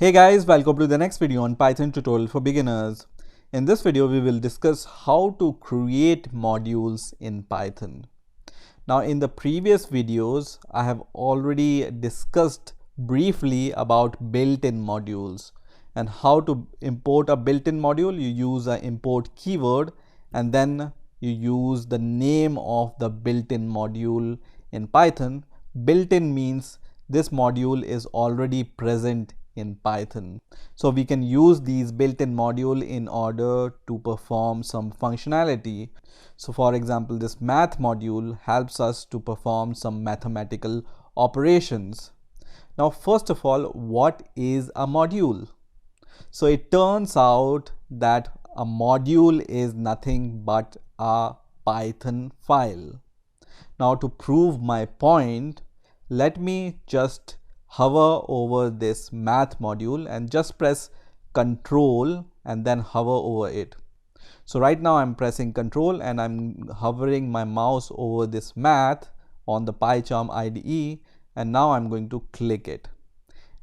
Hey guys, welcome to the next video on Python tutorial for beginners. In this video, we will discuss how to create modules in Python. Now, in the previous videos, I have already discussed briefly about built-in modules and how to import a built-in module. You use an import keyword and then you use the name of the built-in module in Python. Built-in means this module is already present in Python. So we can use these built-in module in order to perform some functionality. So for example, this math module helps us to perform some mathematical operations. Now, first of all, what is a module? So it turns out that a module is nothing but a Python file. Now, to prove my point, let me just hover over this math module and just press Control and then hover over it. So right now I'm pressing Control and I'm hovering my mouse over this math on the PyCharm IDE, and now I'm going to click it.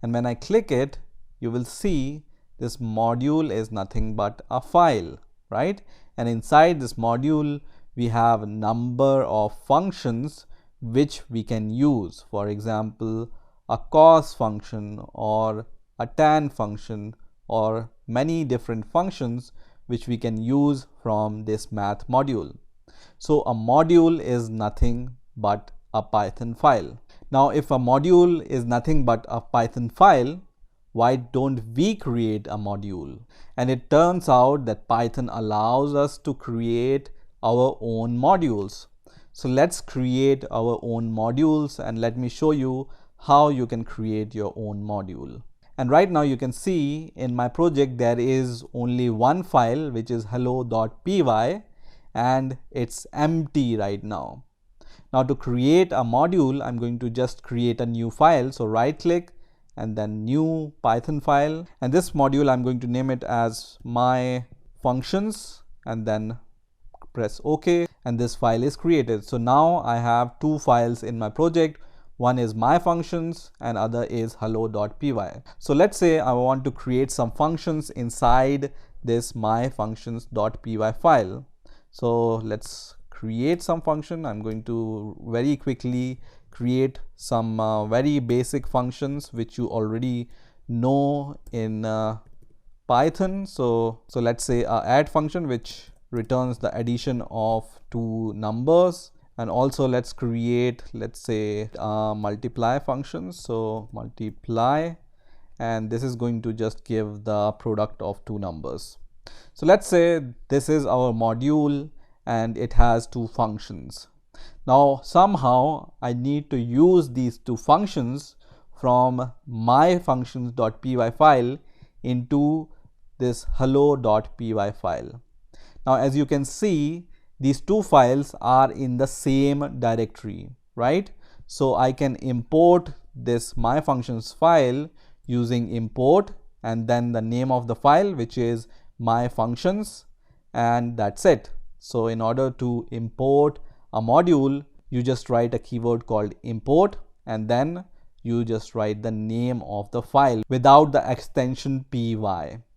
And when I click it, you will see this module is nothing but a file, right? And inside this module, we have a number of functions which we can use. For example, a cos function or a tan function or many different functions which we can use from this math module. So a module is nothing but a Python file. Now, if a module is nothing but a Python file, why don't we create a module? And it turns out that Python allows us to create our own modules. So let's create our own modules and let me show you how you can create your own module. And right now you can see in my project there is only one file, which is hello.py, and it's empty right now. Now to create a module, I'm going to just create a new file. So right click and then new Python file, and this module I'm going to name it as my functions and then press OK, and this file is created. So now I have two files in my project. One is my functions and other is hello.py. So let's say I want to create some functions inside this my functions.py file. So let's create some function. I'm going to very quickly create some very basic functions which you already know in Python. So let's say a add function which returns the addition of two numbers. And also let's create, let's say, multiply function. So multiply, and this is going to just give the product of two numbers. So let's say this is our module and it has two functions. Now somehow I need to use these two functions from my functions.py file into this hello.py file. Now as you can see, these two files are in the same directory, right? So I can import this my functions file using import and then the name of the file, which is my functions, and that's it. So in order to import a module, you just write a keyword called import and then you just write the name of the file without the extension py.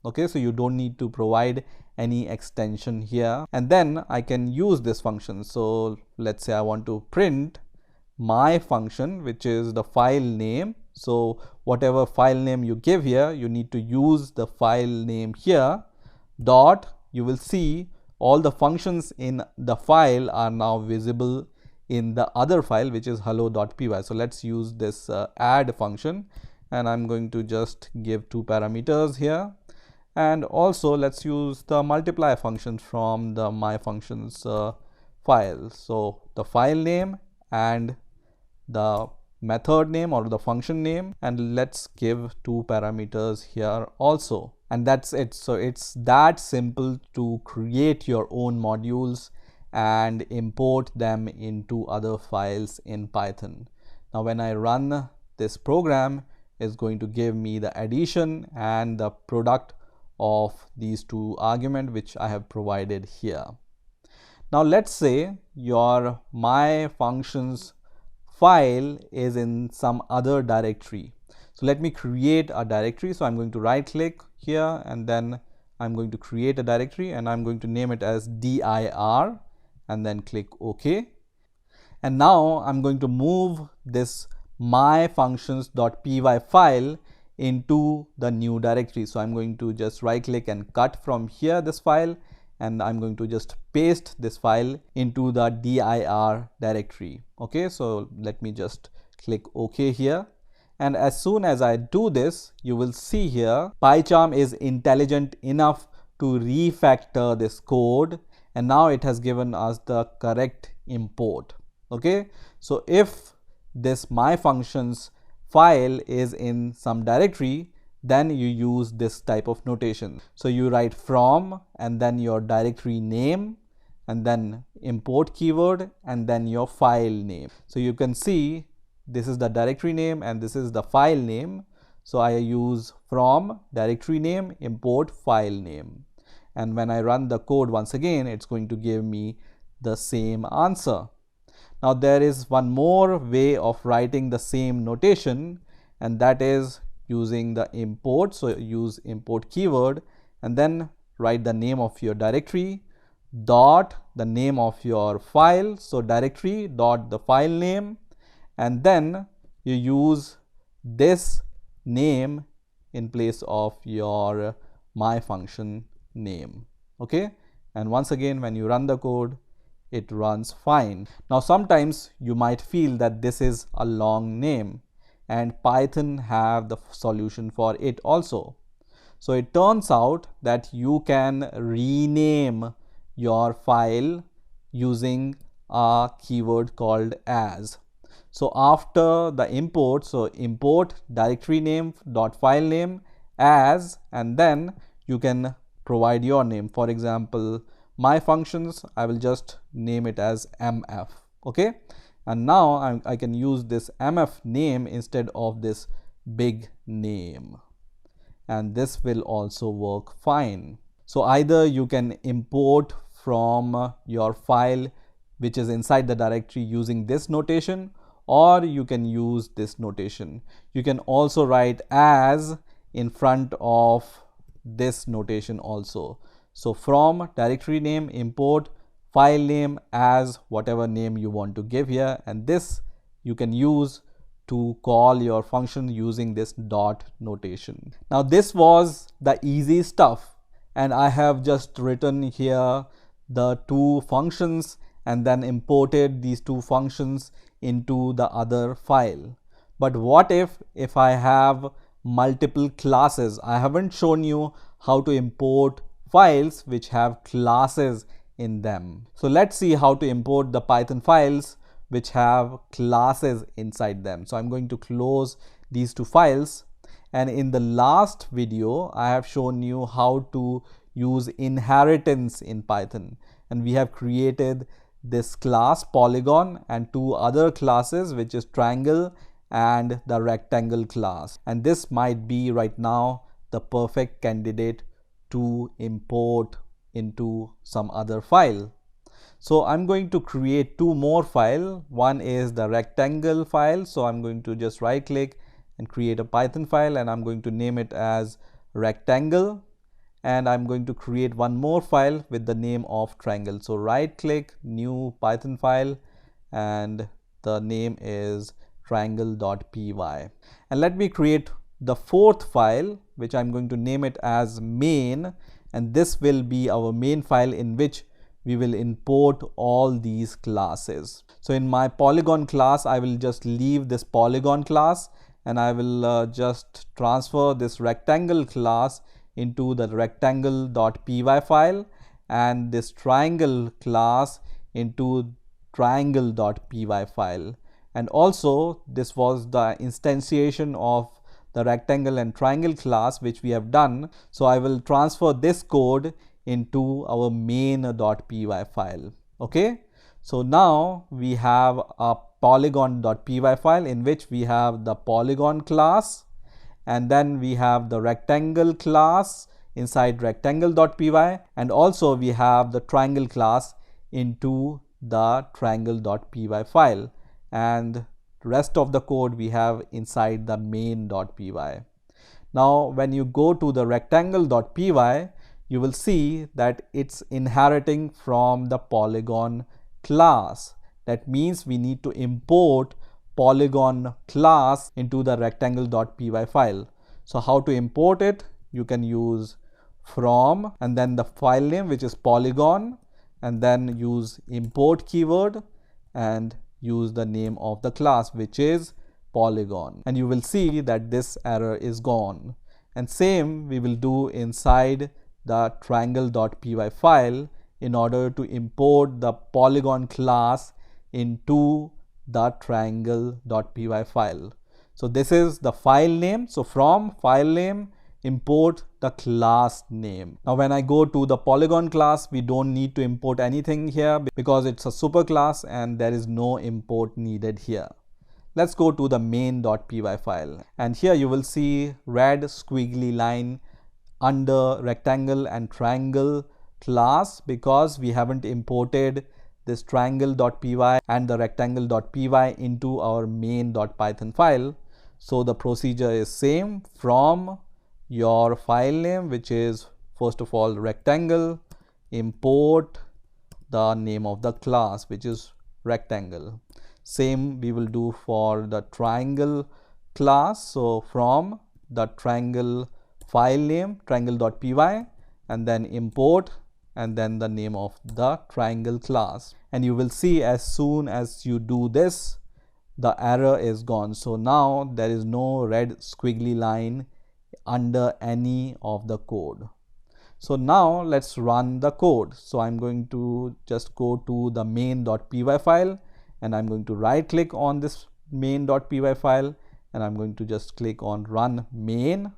Okay, so you don't need to provide any extension here, and then I can use this function. So let's say I want to print my function, which is the file name. So whatever file name you give here, you need to use the file name here. Dot, you will see all the functions in the file are now visible in the other file, which is hello.py. So let's use this add function, and I'm going to just give two parameters here. And also let's use the multiply function from the my functions file. So the file name and the method name or the function name, and let's give two parameters here also, and that's it. So it's that simple to create your own modules and import them into other files in Python. Now when I run this program, it's going to give me the addition and the product of these two arguments which I have provided here. Now let's say your my functions file is in some other directory. So let me create a directory. So I'm going to right click here and then I'm going to create a directory and I'm going to name it as dir and then click OK. And now I'm going to move this myfunctions.py file into the new directory. So I'm going to just right click and cut from here this file, and I'm going to just paste this file into the dir directory. Okay, so let me just click OK here. And as soon as I do this, you will see here PyCharm is intelligent enough to refactor this code, and now it has given us the correct import. Okay, so if this myfunctions file is in some directory, then you use this type of notation. So you write from and then your directory name and then import keyword and then your file name. So you can see this is the directory name and this is the file name. So I use from directory name import file name, and when I run the code once again, it's going to give me the same answer. Now there is one more way of writing the same notation, and that is using the import. So use import keyword and then write the name of your directory dot the name of your file. So directory dot the file name, and then you use this name in place of your my function name. Okay, and once again when you run the code, it runs fine. Now sometimes you might feel that this is a long name, and Python have the solution for it also. So it turns out that you can rename your file using a keyword called as. So after the import, so import directory name dot file name as, and then you can provide your name. For example, my functions, I will just name it as mf. Okay, and now I can use this mf name instead of this big name, and this will also work fine. So either you can import from your file which is inside the directory using this notation, or you can use this notation. You can also write as in front of this notation also. So from directory name import file name as whatever name you want to give here, and this you can use to call your function using this dot notation. Now this was the easy stuff, and I have just written here the two functions and then imported these two functions into the other file. But what if I have multiple classes? I haven't shown you how to import files which have classes in them. So let's see how to import the Python files which have classes inside them. So I'm going to close these two files, and in the last video I have shown you how to use inheritance in Python, and we have created this class Polygon and two other classes, which is triangle and the rectangle class, and this might be right now the perfect candidate to import into some other file. So I'm going to create two more files. One is the rectangle file, so I'm going to just right click and create a Python file, and I'm going to name it as rectangle, and I'm going to create one more file with the name of triangle. So right click, new Python file, and the name is triangle.py, and let me create the fourth file, which I'm going to name it as main, and this will be our main file in which we will import all these classes. So in my Polygon class, I will just leave this Polygon class, and I will just transfer this rectangle class into the rectangle.py file, and this triangle class into triangle.py file. And also this was the instantiation of the rectangle and triangle class which we have done. So I will transfer this code into our main.py file. Okay, so now we have a polygon.py file in which we have the polygon class, and then we have the rectangle class inside rectangle.py, and also we have the triangle class into the triangle.py file, and rest of the code we have inside the main.py. Now, when you go to the rectangle.py, you will see that it's inheriting from the Polygon class. That means we need to import Polygon class into the rectangle.py file. So how to import it? You can use from and then the file name, which is Polygon, and then use import keyword and use the name of the class, which is Polygon, and you will see that this error is gone. And same we will do inside the triangle.py file in order to import the Polygon class into the triangle.py file. So this is the file name. So from file name, import the class name. Now when I go to the Polygon class, we don't need to import anything here because it's a super class and there is no import needed here. Let's go to the main.py file, and here you will see red squiggly line under rectangle and triangle class because we haven't imported this triangle.py and the rectangle.py into our main.python file. So the procedure is same. From your file name, which is first of all rectangle, import the name of the class, which is rectangle. Same we will do for the triangle class. So from the triangle file name, triangle.py, and then import and then the name of the triangle class. And you will see as soon as you do this, the error is gone. So now there is no red squiggly line under any of the code. So now let's run the code. So I'm going to just go to the main.py file, and I'm going to right click on this main.py file, and I'm going to just click on run main,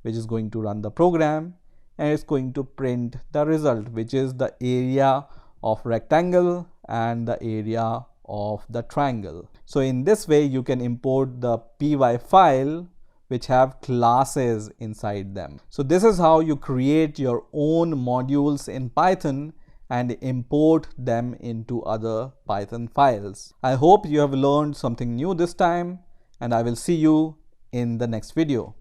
which is going to run the program, and it's going to print the result, which is the area of rectangle and the area of the triangle. So in this way you can import the py file which have classes inside them. So this is how you create your own modules in Python and import them into other Python files. I hope you have learned something new this time, and I will see you in the next video.